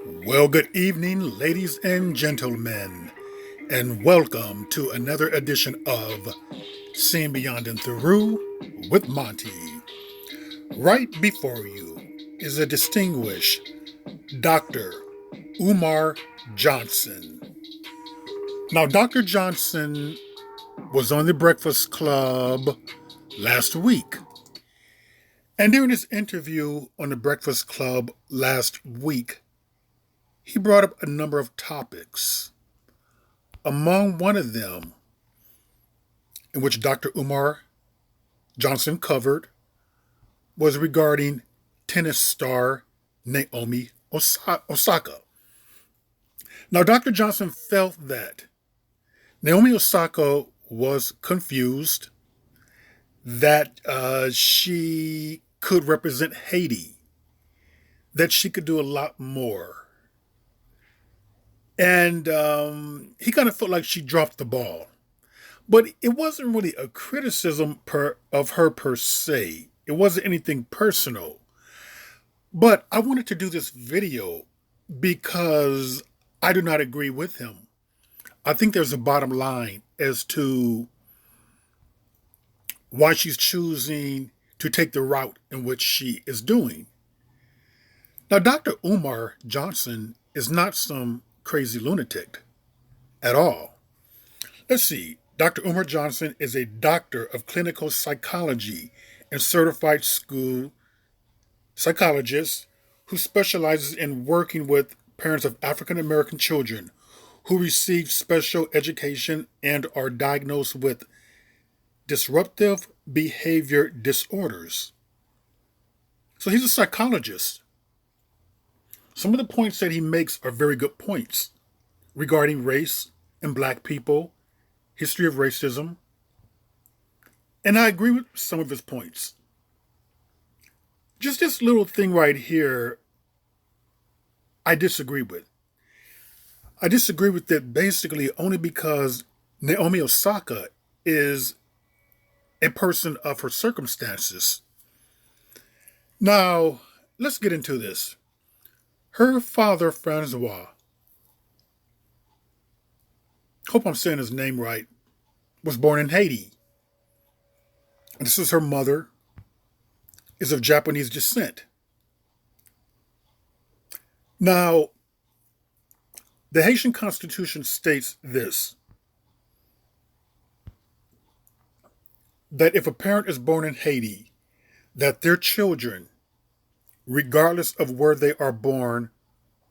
Well, good evening, ladies and gentlemen, and welcome to another edition of Seeing Beyond and Through with Monty. Right before you is a distinguished Dr. Umar Johnson. Now, Dr. Johnson was on the Breakfast Club last week. And during his interview on the Breakfast Club last week, he brought up a number of topics. Among one of them, in which Dr. Umar Johnson covered, was regarding tennis star Naomi Osaka. Now, Dr. Johnson felt that Naomi Osaka was confused, that she could represent Haiti, that she could do a lot more. And he kind of felt like she dropped the ball. But it wasn't really a criticism of her per se. It wasn't anything personal. But I wanted to do this video because I do not agree with him. I think there's a bottom line as to why she's choosing to take the route in which she is doing. Now, Dr. Umar Johnson is not some crazy lunatic at all. Let's see. Dr. Umar Johnson is a doctor of clinical psychology and certified school psychologist who specializes in working with parents of African American children who receive special education and are diagnosed with disruptive behavior disorders. So he's a psychologist. Some of the points that he makes are very good points regarding race and black people, history of racism, and I agree with some of his points. Just this little thing right here, I disagree with. I disagree with it basically only because Naomi Osaka is a person of her circumstances. Now, let's get into this. Her father, Francois, hope I'm saying his name right, was born in Haiti. This is her mother, is of Japanese descent. Now, the Haitian Constitution states this, that if a parent is born in Haiti, that their children, regardless of where they are born,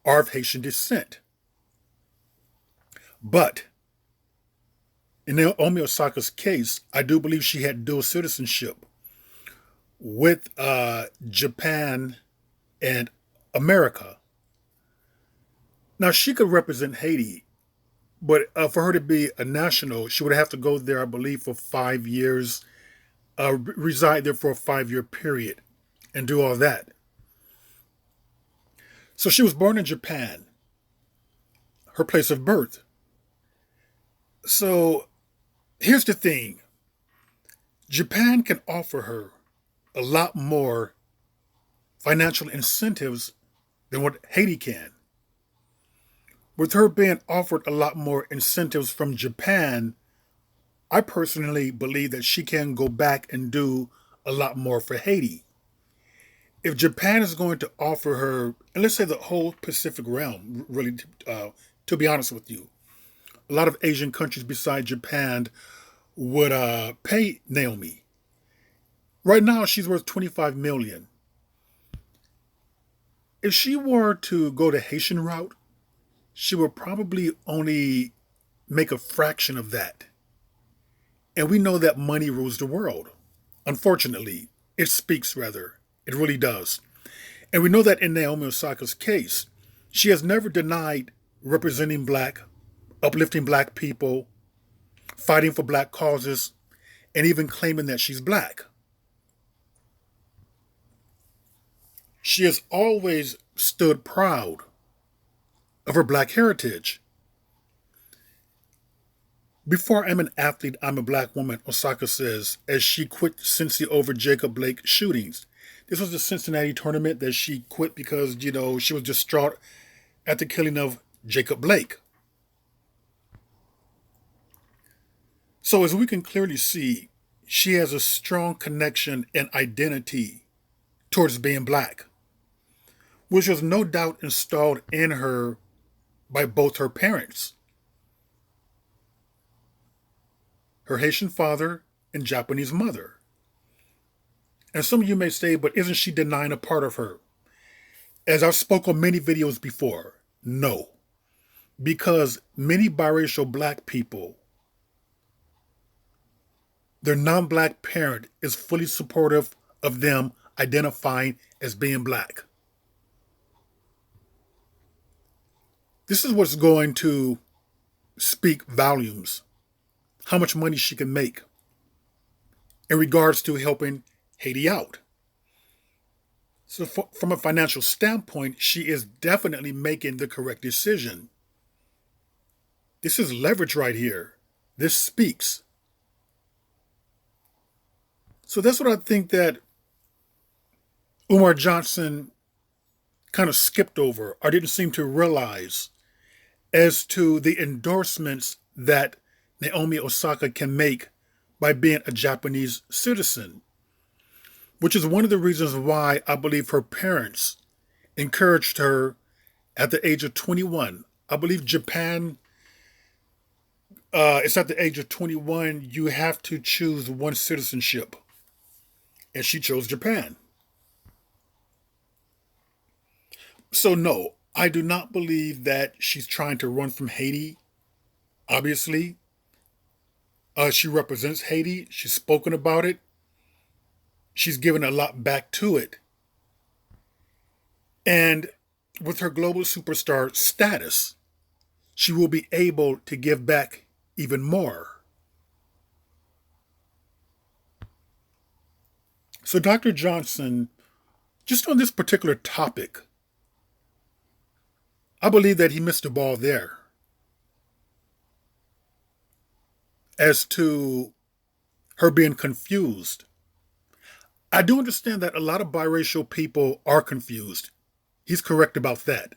are of Haitian descent. But in Naomi Osaka's case, I do believe she had dual citizenship with Japan and America. Now, she could represent Haiti, but for her to be a national, she would have to go there, I believe, for 5 years, reside there for a 5-year period, and do all that. So she was born in Japan, her place of birth. So here's the thing. Japan can offer her a lot more financial incentives than what Haiti can. With her being offered a lot more incentives from Japan, I personally believe that she can go back and do a lot more for Haiti. If Japan is going to offer her, and let's say the whole Pacific realm, really, to be honest with you, a lot of Asian countries besides Japan would pay Naomi. Right now, she's worth $25 million. If she were to go the Haitian route, she would probably only make a fraction of that. And we know that money rules the world. Unfortunately, it speaks rather. It really does. And we know that in Naomi Osaka's case, she has never denied representing black, uplifting black people, fighting for black causes, and even claiming that she's black. She has always stood proud of her black heritage. Before I'm an athlete, I'm a black woman, Osaka says, as she quit Cincy over Jacob Blake shootings. This was the Cincinnati tournament that she quit because, she was distraught at the killing of Jacob Blake. So, as we can clearly see, she has a strong connection and identity towards being black, which was no doubt installed in her by both her parents, her Haitian father and Japanese mother. And some of you may say, but isn't she denying a part of her? As I've spoken on many videos before, no. Because many biracial black people, their non-black parent is fully supportive of them identifying as being black. This is what's going to speak volumes, how much money she can make in regards to helping Haiti out. So from a financial standpoint, she is definitely making the correct decision. This is leverage right here. This speaks. So that's what I think that Umar Johnson kind of skipped over or didn't seem to realize as to the endorsements that Naomi Osaka can make by being a Japanese citizen, which is one of the reasons why I believe her parents encouraged her at the age of 21. I believe Japan, it's at the age of 21, you have to choose one citizenship. And she chose Japan. So, no, I do not believe that she's trying to run from Haiti. Obviously, she represents Haiti. She's spoken about it. She's given a lot back to it. And with her global superstar status, she will be able to give back even more. So, Dr. Johnson, just on this particular topic, I believe that he missed the ball there as to her being confused. I do understand that a lot of biracial people are confused. He's correct about that.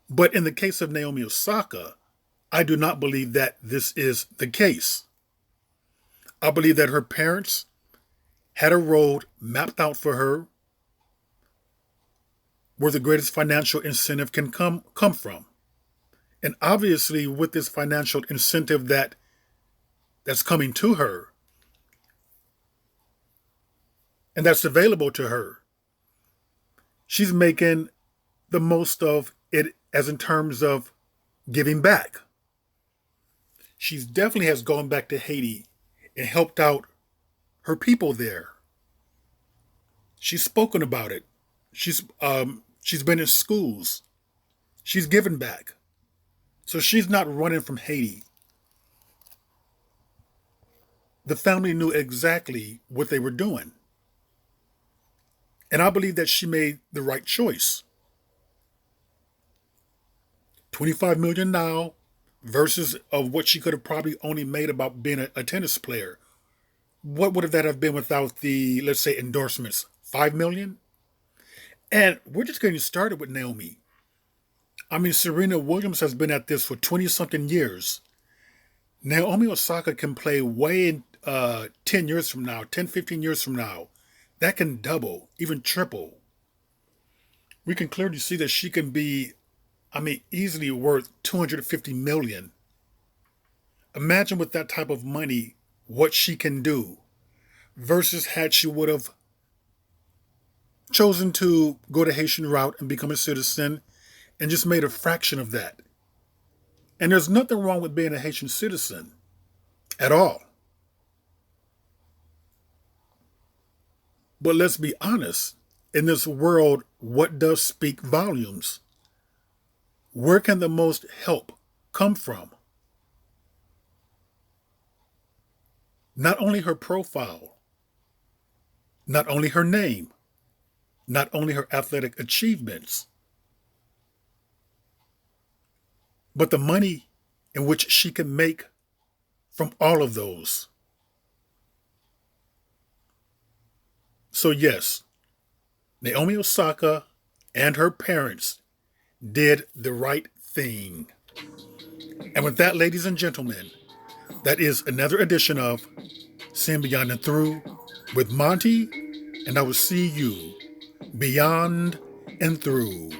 But in the case of Naomi Osaka, I do not believe that this is the case. I believe that her parents had a road mapped out for her where the greatest financial incentive can come from. And obviously, with this financial incentive that's coming to her and that's available to her, she's making the most of it as in terms of giving back. She definitely has gone back to Haiti and helped out her people there. She's spoken about it. She's been in schools. She's given back. So she's not running from Haiti. The family knew exactly what they were doing. And I believe that she made the right choice. 25 million now versus of what she could have probably only made about being a tennis player. What would that have been without the, let's say, endorsements? 5 million? And we're just getting started with Naomi. I mean, Serena Williams has been at this for 20 something years. Naomi Osaka can play way in 10 years from now, 10, 15 years from now. That can double, even triple. We can clearly see that she can be, easily worth 250 million. Imagine with that type of money what she can do versus had she would have chosen to go the Haitian route and become a citizen and just made a fraction of that. And there's nothing wrong with being a Haitian citizen at all. But let's be honest, in this world, what does speak volumes? Where can the most help come from? Not only her profile, not only her name, not only her athletic achievements, but the money in which she can make from all of those. So yes, Naomi Osaka and her parents did the right thing. And with that, ladies and gentlemen, that is another edition of Sin Beyond and Through with Monty, and I will see you beyond and through.